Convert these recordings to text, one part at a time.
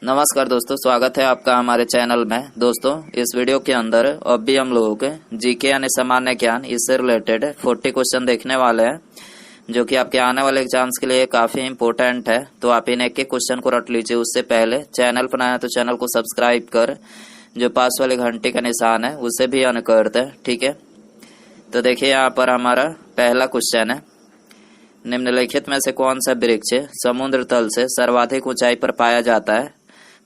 नमस्कार दोस्तों, स्वागत है आपका हमारे चैनल में। दोस्तों, इस वीडियो के अंदर अब भी हम लोग जीके यानी सामान्य ज्ञान, इससे रिलेटेड 40 क्वेश्चन देखने वाले हैं, जो कि आपके आने वाले एग्जाम्स के लिए काफी इंपॉर्टेंट है। तो आप इन एक एक क्वेश्चन को रट लीजिए। उससे पहले चैनल पर आए तो चैनल को सब्सक्राइब कर जो पास वाले घंटे का निशान है उसे भी ऑन कर दे, ठीक है। तो देखिए, यहाँ पर हमारा पहला क्वेश्चन है, निम्नलिखित में से कौन सा वृक्ष समुद्र तल से सर्वाधिक ऊंचाई पर पाया जाता है।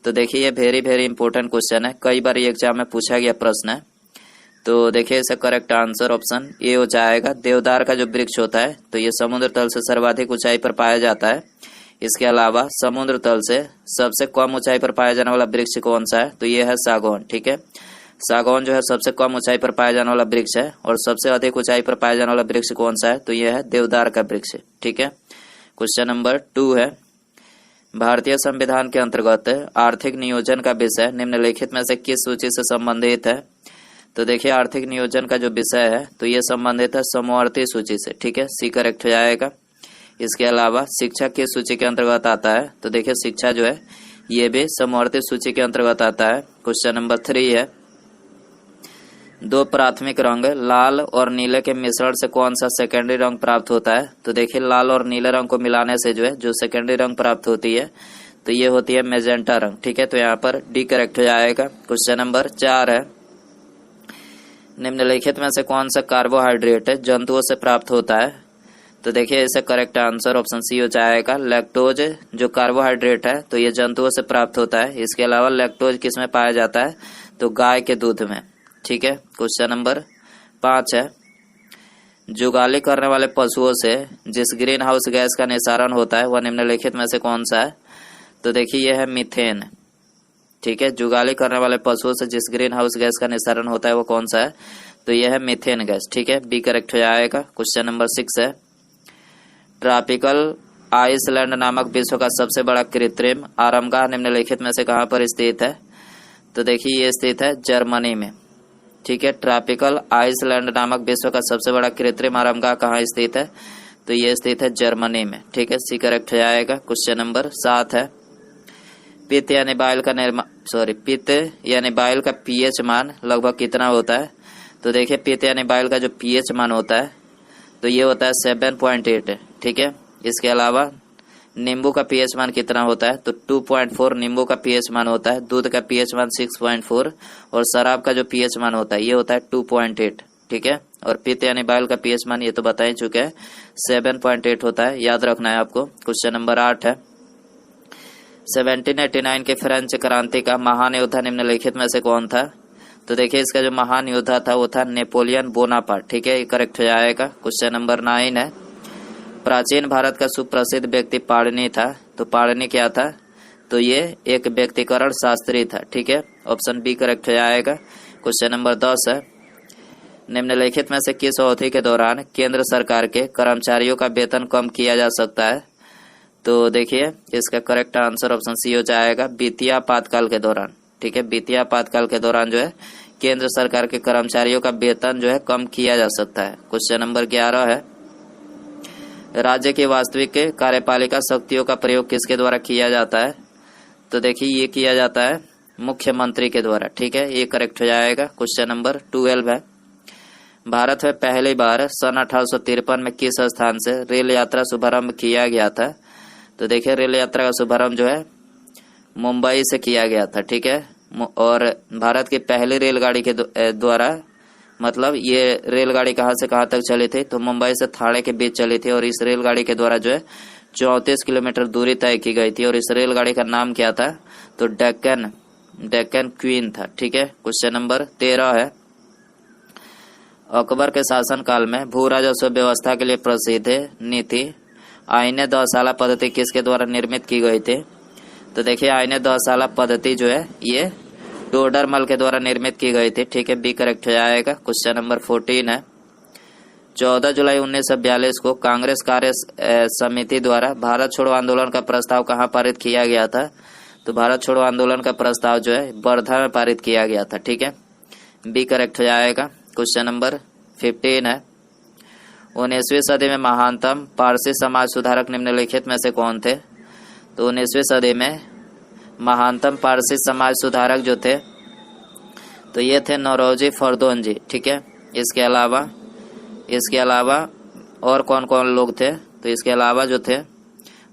तो देखिए, ये वेरी इंपॉर्टेंट क्वेश्चन है, कई बार एग्जाम में पूछा गया प्रश्न है। तो देखिए, इसका करेक्ट आंसर ऑप्शन ए हो जाएगा। देवदार का जो वृक्ष होता है तो ये समुद्र तल से सर्वाधिक ऊंचाई पर पाया जाता है। इसके अलावा समुद्र तल से सबसे कम ऊंचाई पर पाया जाने वाला वृक्ष कौन सा है, तो ये है सागौन, ठीक है। सागौन जो है सबसे कम ऊंचाई पर पाया जाने वाला वृक्ष है, और सबसे अधिक ऊंचाई पर पाया जाने वाला वृक्ष कौन सा है, तो ये है देवदार का वृक्ष, ठीक है। क्वेश्चन नंबर 2 है, भारतीय संविधान के अंतर्गत आर्थिक नियोजन का विषय निम्नलिखित में से किस सूची से संबंधित है। तो देखिए, आर्थिक नियोजन का जो विषय है तो ये संबंधित है समवर्ती सूची से, ठीक है, सी करेक्ट हो जाएगा। इसके अलावा शिक्षा किस सूची के अंतर्गत आता है, तो देखिए शिक्षा जो है ये भी समवर्ती सूची के अंतर्गत आता है। क्वेश्चन नंबर 3 है, दो प्राथमिक रंग लाल और नीले के मिश्रण से कौन सा सेकेंडरी रंग प्राप्त होता है। तो देखिए, लाल और नीले रंग को मिलाने से जो है जो सेकेंडरी रंग प्राप्त होती है तो ये होती है मेजेंटा रंग, ठीक है। तो यहाँ पर डी करेक्ट हो जाएगा। क्वेश्चन नंबर 4 है, निम्नलिखित में से कौन सा कार्बोहाइड्रेट जंतुओं से प्राप्त होता है। तो देखिए, इसका करेक्ट आंसर ऑप्शन सी हो जाएगा। लैक्टोज जो कार्बोहाइड्रेट है तो ये जंतुओं से प्राप्त होता है। इसके अलावा लैक्टोज किसमें पाया जाता है, तो गाय के दूध में, ठीक है। क्वेश्चन नंबर 5 है, जुगाली करने वाले पशुओं से जिस ग्रीन हाउस गैस का निस्सारण होता है वह निम्नलिखित में से कौन सा है। तो देखिए, यह है मीथेन, ठीक है। जुगाली करने वाले पशुओं से जिस ग्रीन हाउस गैस का निस्सारण होता है वो कौन सा है, तो यह है मीथेन गैस, ठीक है, बी करेक्ट हो जाएगा। क्वेश्चन नंबर 6 है, ट्रॉपिकल आइसलैंड नामक विश्व का सबसे बड़ा कृत्रिम आरामगाह निम्नलिखित में से कहां पर स्थित है। तो देखिए, ये स्थित है जर्मनी में, ठीक है। ट्रॉपिकल आइसलैंड नामक विश्व का सबसे बड़ा कृत्रिम आरामगाह कहाँ स्थित है, तो ये स्थित है जर्मनी में, ठीक है, सी करेक्ट हो जाएगा। क्वेश्चन नंबर 7 है, पित्त यानी बाइल का पीएच मान लगभग कितना होता है। तो देखिए, पित्त यानी बाइल का जो पीएच मान होता है तो ये होता है 7.8, ठीक है। इसके अलावा नींबू का पीएच मान कितना होता है, तो 2.4 नींबू का पीएच मान होता है। दूध का पीएच मान 6.4 और शराब का जो पीएच मान होता है ये होता है 2.8, ठीक है। और पित्त यानी बाइल का पीएच मान ये तो बता ही चुके हैं, 7.8 होता है, याद रखना है आपको। क्वेश्चन नंबर 8 है, 1789 के फ्रेंच क्रांति का महान योद्धा निम्नलिखित में से कौन था। तो देखिए, इसका जो महान योद्धा था वो था नेपोलियन बोनापार्ट, ठीक है, ये करेक्ट हो जाएगा। क्वेश्चन नंबर 9 है, प्राचीन भारत का सुप्रसिद्ध व्यक्ति पाणिनि था। तो पाणिनि क्या था, तो ये एक व्यक्तिकरण शास्त्री था, ठीक है, ऑप्शन बी करेक्ट हो जाएगा। क्वेश्चन नंबर 10 है, निम्नलिखित में से किस अवधि के दौरान केंद्र सरकार के कर्मचारियों का वेतन कम किया जा सकता है। तो देखिए, इसका करेक्ट आंसर ऑप्शन सी हो जाएगा, वित्तीय आपातकाल के दौरान, ठीक है। वित्तीय आपातकाल के दौरान जो है केंद्र सरकार के कर्मचारियों का वेतन जो है कम किया जा सकता है। क्वेश्चन नंबर 11 है, राज्य की वास्तविक कार्यपालिका शक्तियों का प्रयोग किसके द्वारा किया जाता है। तो देखिए, ये किया जाता है मुख्यमंत्री के द्वारा, ठीक है, ये करेक्ट हो जाएगा। क्वेश्चन नंबर 12 है, भारत में पहली बार सन 1853 में किस स्थान से रेल यात्रा शुभारंभ किया गया था। तो देखिए, रेल यात्रा का शुभारंभ जो है मुंबई से किया गया था, ठीक है। और भारत की पहली रेलगाड़ी के द्वारा, मतलब ये रेलगाड़ी कहां से कहां तक चली थी, तो मुंबई से थाने के बीच चली थी, और इस रेलगाड़ी के द्वारा जो है 34 किलोमीटर दूरी तय की गई थी, और इस रेलगाड़ी का नाम क्या था, तो डेक्कन क्वीन था, ठीक है। क्वेश्चन नंबर 13 है, अकबर के शासनकाल में भू राजस्व व्यवस्था के लिए प्रसिद्ध नीति आईने दहसाला पद्धति किसके द्वारा निर्मित की गई थी। तो देखिए, आईने दहसाला पद्धति जो है ये टोडरमल के द्वारा निर्मित की गई थी, ठीक है, बी करेक्ट हो जाएगा। क्वेश्चन नंबर 14 है, 14 जुलाई 1942 को कांग्रेस कार्य समिति द्वारा भारत छोड़ो आंदोलन का प्रस्ताव कहां पारित किया गया था। तो भारत छोड़ो आंदोलन का प्रस्ताव जो है वर्धा में पारित किया गया था, ठीक है, बी करेक्ट हो जाएगा। क्वेश्चन नंबर 15 है, 19वीं सदी में महानतम पारसी समाज सुधारक निम्नलिखित में से कौन थे। तो 19वीं सदी में महानतम पारसी समाज सुधारक जो थे तो ये थे नौरोजी फरदौन जी। ठीक है, इसके अलावा और कौन कौन लोग थे, तो इसके अलावा जो थे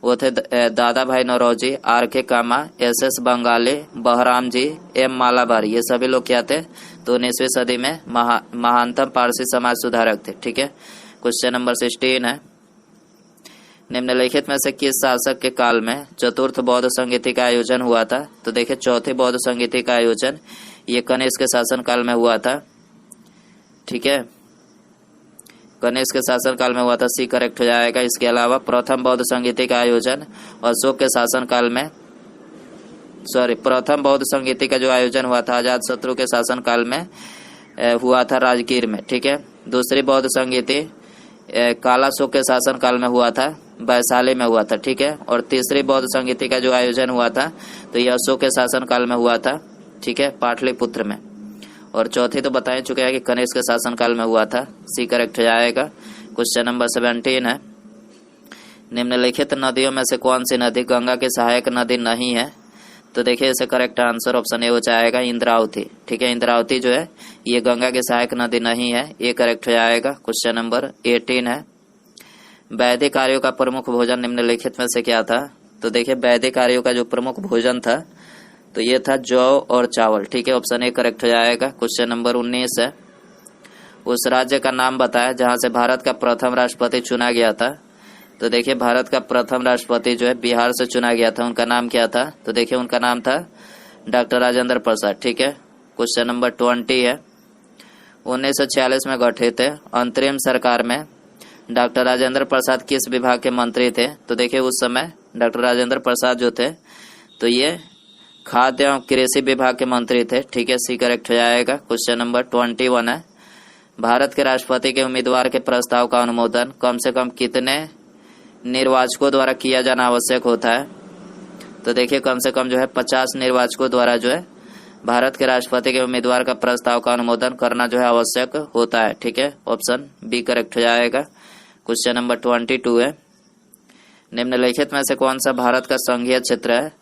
वो थे दादा भाई नौरोजी, आर के कामा, एस एस बंगाली, बहराम जी, एम मालाबारी। ये सभी लोग क्या थे, तो 19वीं सदी में महानतम पारसी समाज सुधारक थे। ठीक है, क्वेश्चन नंबर 16 है, निम्नलिखित में से किस शासक के काल में चतुर्थ बौद्ध संगीति का आयोजन हुआ था। तो देखिए चौथी बौद्ध संगीति का आयोजन ये कनिष्क के शासन काल में हुआ था। ठीक है, कनिष्क के शासन काल में हुआ था, सी करेक्ट हो जाएगा। इसके अलावा प्रथम बौद्ध संगीति का आयोजन अशोक के शासन काल में, प्रथम बौद्ध संगीति का जो आयोजन हुआ था अजात शत्रु के शासन काल में हुआ था राजगीर में। ठीक है, दूसरी बौद्ध संगीति कालाशोक के शासन काल में हुआ था, वैशाली में हुआ था। ठीक है, और तीसरी बौद्ध संगीति का जो आयोजन हुआ था तो यह अशोक के शासन काल में हुआ था। ठीक है, पाटलिपुत्र में। और चौथी तो बता चुके हैं कि कनिष्क के शासन काल में हुआ था, सी करेक्ट हो जाएगा। क्वेश्चन नंबर 17 है, निम्नलिखित नदियों में से कौन सी नदी गंगा की सहायक नदी नहीं है। तो देखिए इसे करेक्ट आंसर ऑप्शन ए हो जाएगा, इंद्रावती। ठीक है, इंद्रावती जो है ये गंगा की सहायक नदी नहीं है, ये करेक्ट हो जाएगा। क्वेश्चन नंबर 18 है, वैदिक आर्यों का प्रमुख भोजन निम्नलिखित में से क्या था। तो देखिए वैदिक आर्यों का जो प्रमुख भोजन था तो ये था जौ और चावल। ठीक है, ऑप्शन ए करेक्ट हो जाएगा। क्वेश्चन नंबर 19 है, उस राज्य का नाम बताया जहां से भारत का प्रथम राष्ट्रपति चुना गया था। तो देखिए भारत का प्रथम राष्ट्रपति जो है बिहार से चुना गया था, उनका नाम क्या था। तो देखिए उनका नाम था डॉक्टर राजेंद्र प्रसाद। ठीक है, क्वेश्चन नंबर 20 है, 1946 में गठित अंतरिम सरकार में डॉक्टर राजेंद्र प्रसाद किस विभाग के मंत्री थे। तो देखिए उस समय डॉक्टर राजेंद्र प्रसाद जो थे तो ये खाद्य एवं कृषि विभाग के मंत्री थे। ठीक है, सी करेक्ट हो जाएगा। क्वेश्चन नंबर 21 है, भारत के राष्ट्रपति के उम्मीदवार के प्रस्ताव का अनुमोदन कम से कम कितने निर्वाचकों द्वारा किया जाना आवश्यक होता है। तो देखिए कम से कम जो है 50 निर्वाचकों द्वारा जो है भारत के राष्ट्रपति के उम्मीदवार का प्रस्ताव का अनुमोदन करना जो है आवश्यक होता है। ठीक है, ऑप्शन बी करेक्ट हो जाएगा। क्वेश्चन नंबर 22 है, निम्नलिखित में से कौन सा भारत का संघीय क्षेत्र है।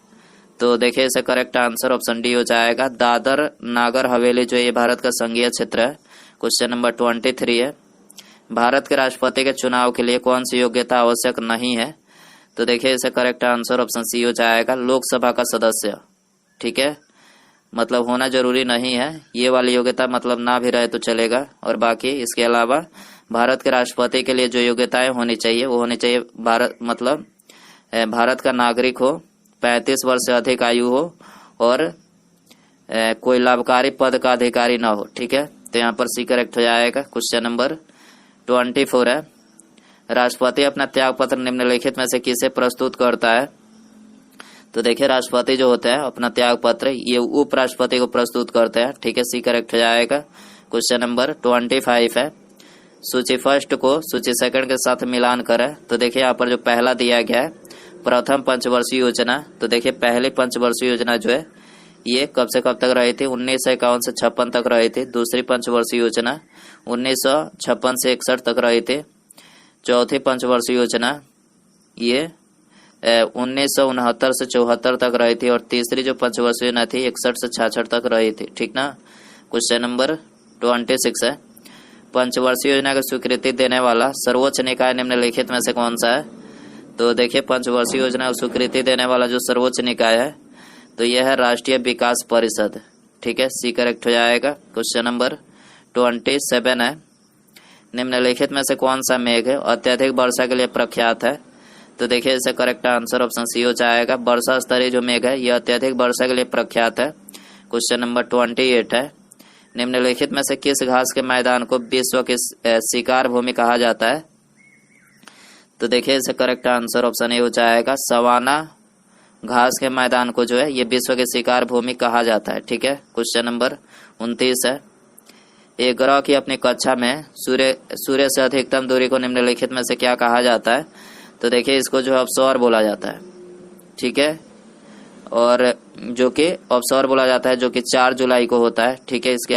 तो देखिए इसे करेक्ट आंसर ऑप्शन डी हो जाएगा, दादर नागर हवेली जो ये भारत का संघीय क्षेत्र है। क्वेश्चन नंबर 23 है, भारत के राष्ट्रपति के चुनाव के लिए कौन सी योग्यता आवश्यक नहीं है। तो देखिए इसे करेक्ट आंसर ऑप्शन सी हो जाएगा, लोकसभा का सदस्य। ठीक है, मतलब होना जरूरी नहीं है, ये वाली योग्यता मतलब ना भी रहे तो चलेगा। और बाकी इसके अलावा भारत के राष्ट्रपति के लिए जो योग्यताएं होनी चाहिए वो होनी चाहिए भारत का नागरिक हो, 35 वर्ष से अधिक आयु हो और कोई लाभकारी पद का अधिकारी ना हो। ठीक है, तो यहाँ पर सी करेक्ट हो जाएगा। क्वेश्चन नंबर 24 है, राष्ट्रपति अपना त्याग पत्र निम्नलिखित में से किसे प्रस्तुत करता है। तो देखिए राष्ट्रपति जो होते हैं अपना त्याग पत्र ये उपराष्ट्रपति को प्रस्तुत करते हैं। ठीक है, सी करेक्ट हो जाएगा। क्वेश्चन नंबर 25 है, सूची फर्स्ट को सूची सेकंड के साथ मिलान करें। तो देखिए यहाँ पर जो पहला दिया गया है प्रथम पंचवर्षीय योजना, तो देखिए पहली पंचवर्षीय योजना जो है ये कब से कब तक रही थी, 1951 से 56 तक रही थी। दूसरी पंचवर्षीय योजना 1956 से 61 तक रही थी। चौथी पंचवर्षीय योजना ये 1969 से 74 तक रही थी। और तीसरी जो पंचवर्षीय योजना थी 61 से 66 तक रही थी। ठीक ना। क्वेश्चन नंबर 26 है, पंचवर्षीय योजना की स्वीकृति देने वाला सर्वोच्च निकाय निम्नलिखित में से कौन सा है। तो देखिए पंचवर्षीय योजना की स्वीकृति देने वाला जो सर्वोच्च निकाय है तो यह है राष्ट्रीय विकास परिषद। ठीक है, सी करेक्ट हो जाएगा। क्वेश्चन नंबर 27 है, निम्नलिखित में से कौन सा मेघ है अत्यधिक वर्षा के लिए प्रख्यात है। तो देखिए इसे करेक्ट आंसर ऑप्शन सी हो जाएगा, वर्षा स्तरीय जो मेघ है यह अत्यधिक वर्षा के लिए प्रख्यात है। क्वेश्चन नंबर 28 है, निम्नलिखित में से किस घास के मैदान को विश्व की शिकार भूमि कहा जाता है। तो देखिए इसे करेक्ट आंसर ऑप्शन ए हो जाएगा, सवाना घास के मैदान को जो है ये विश्व की शिकार भूमि कहा जाता है। ठीक है, क्वेश्चन नंबर 29 है, एक ग्रह की अपनी कक्षा में सूर्य से अधिकतम दूरी को निम्नलिखित में से क्या कहा जाता है। तो देखिए इसको जो है ऑब्सर्वर बोला जाता है। ठीक है, और जो कि ऑब्सर्वर बोला जाता है जो कि 4 जुलाई को होता है। ठीक है, इसके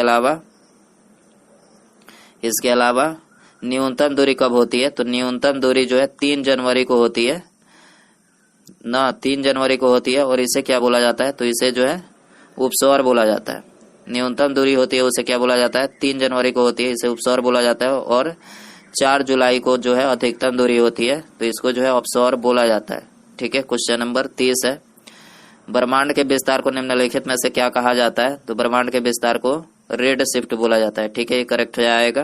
अलावा न्यूनतम दूरी कब होती है। तो न्यूनतम दूरी जो है 3 जनवरी को होती है। ना 3 जनवरी को होती है और इसे क्या बोला जाता है, तो इसे जो है उपसौर बोला जाता है। न्यूनतम दूरी होती है उसे क्या बोला जाता है, 3 जनवरी को होती है, इसे उपसौर बोला जाता है। और 4 जुलाई को जो है अधिकतम दूरी होती है, तो इसको जो है अपसौर बोला जाता है। ठीक है, क्वेश्चन नंबर 30 है, ब्रह्मांड के विस्तार को निम्नलिखित में से क्या कहा जाता है, तो ब्रह्मांड के विस्तार को रेड शिफ्ट बोला जाता है। ठीक है, ये करेक्ट हो जाएगा।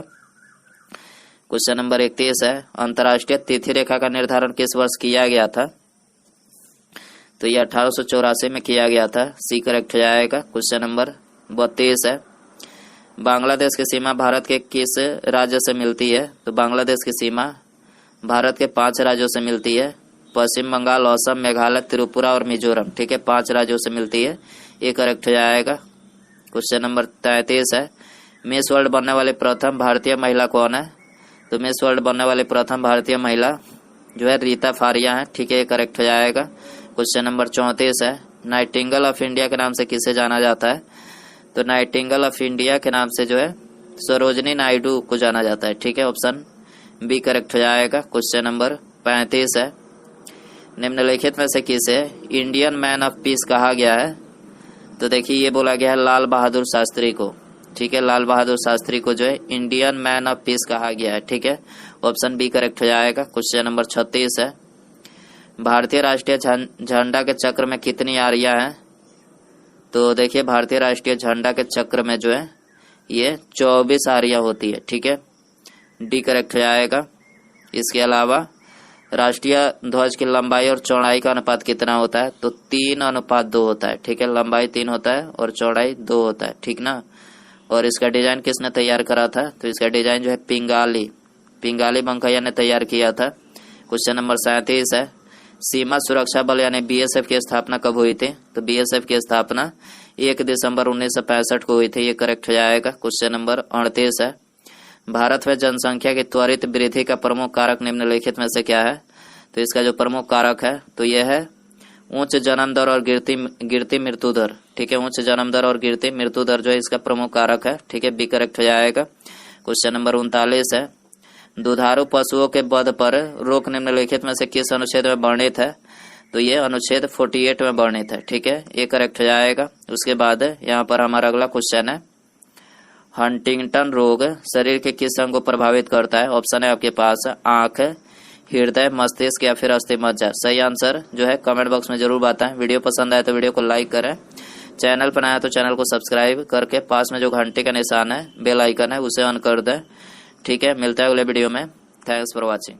क्वेश्चन नंबर 31 है, अंतर्राष्ट्रीय तिथि रेखा का निर्धारण किस वर्ष किया गया था, तो ये 1884 में किया गया था, सी करेक्ट हो जाएगा। क्वेश्चन नंबर 32 है, बांग्लादेश की सीमा भारत के किस राज्य से मिलती है, तो बांग्लादेश की सीमा भारत के 5 राज्यों से मिलती है, पश्चिम बंगाल, असम, मेघालय, त्रिपुरा और मिजोरम। ठीक है, 5 राज्यों से मिलती है, ये करेक्ट हो जाएगा। क्वेश्चन नंबर 33 है, मिस वर्ल्ड बनने वाली प्रथम भारतीय महिला कौन है, तो मिस वर्ल्ड बनने वाली प्रथम भारतीय महिला जो है रीता फारिया है। ठीक है, ये करेक्ट हो जाएगा। क्वेश्चन नंबर 34 है, नाइटिंगेल ऑफ इंडिया के नाम से किसे जाना जाता है, तो नाइटिंगेल ऑफ इंडिया के नाम से जो है सरोजनी नायडू को जाना जाता है। ठीक है, ऑप्शन बी करेक्ट हो जाएगा। क्वेश्चन नंबर 35 है, निम्नलिखित में से किसे इंडियन मैन ऑफ पीस कहा गया है, तो देखिए ये बोला गया है लाल बहादुर शास्त्री को। ठीक है, लाल बहादुर शास्त्री को जो है इंडियन मैन ऑफ पीस कहा गया है। ठीक है, ऑप्शन बी करेक्ट हो जाएगा। क्वेश्चन नंबर 36 है, भारतीय राष्ट्रीय झंडा के चक्र में कितनी आरियां हैं, तो देखिए भारतीय राष्ट्रीय झंडा के चक्र में जो है ये 24 आरियां होती है। ठीक है, डी करेक्ट हो जाएगा। इसके अलावा राष्ट्रीय ध्वज की लंबाई और चौड़ाई का अनुपात कितना होता है, तो 3:2 होता है। ठीक है, लंबाई 3 होता है और चौड़ाई 2 होता है। ठीक ना, और इसका डिजाइन किसने तैयार करा था, तो इसका डिजाइन जो है पिंगाली बंकैया ने तैयार किया था। क्वेश्चन नंबर 37 है, सीमा सुरक्षा बल यानी बीएसएफ की स्थापना कब हुई थी, तो बीएसएफ की स्थापना 1 दिसंबर 1965 को हुई थी, ये करेक्ट हो जाएगा। क्वेश्चन नंबर 38 है, भारत में जनसंख्या की त्वरित वृद्धि का प्रमुख कारक निम्नलिखित में से क्या है, तो इसका जो प्रमुख कारक है तो यह है उच्च जन्म दर और गिरती मृत्यु दर। ठीक है, उच्च जन्म दर और गिरती मृत्यु दर जो है इसका प्रमुख कारक है। ठीक है, बी करेक्ट हो जाएगा। क्वेश्चन नंबर 39 है, दुधारू पशुओं के वध पर रोक निम्नलिखित में से किस अनुच्छेद में वर्णित है, तो ये अनुच्छेद 48 में वर्णित है। ठीक है, ये करेक्ट हो जाएगा। उसके बाद यहाँ पर हमारा अगला क्वेश्चन है, हंटिंगटन रोग शरीर के किस अंग को प्रभावित करता है, ऑप्शन है आपके पास आंख, हृदय, मस्तिष्क या फिर अस्थि मज्जा। सही आंसर जो है कमेंट बॉक्स में जरूर बताएं। वीडियो पसंद आए तो वीडियो को लाइक करें, चैनल पर नया तो चैनल को सब्सक्राइब करके पास में जो घंटे का निशान है बेल आइकन है उसे ऑन कर दें। ठीक है, मिलता है अगले वीडियो में। Thanks for watching.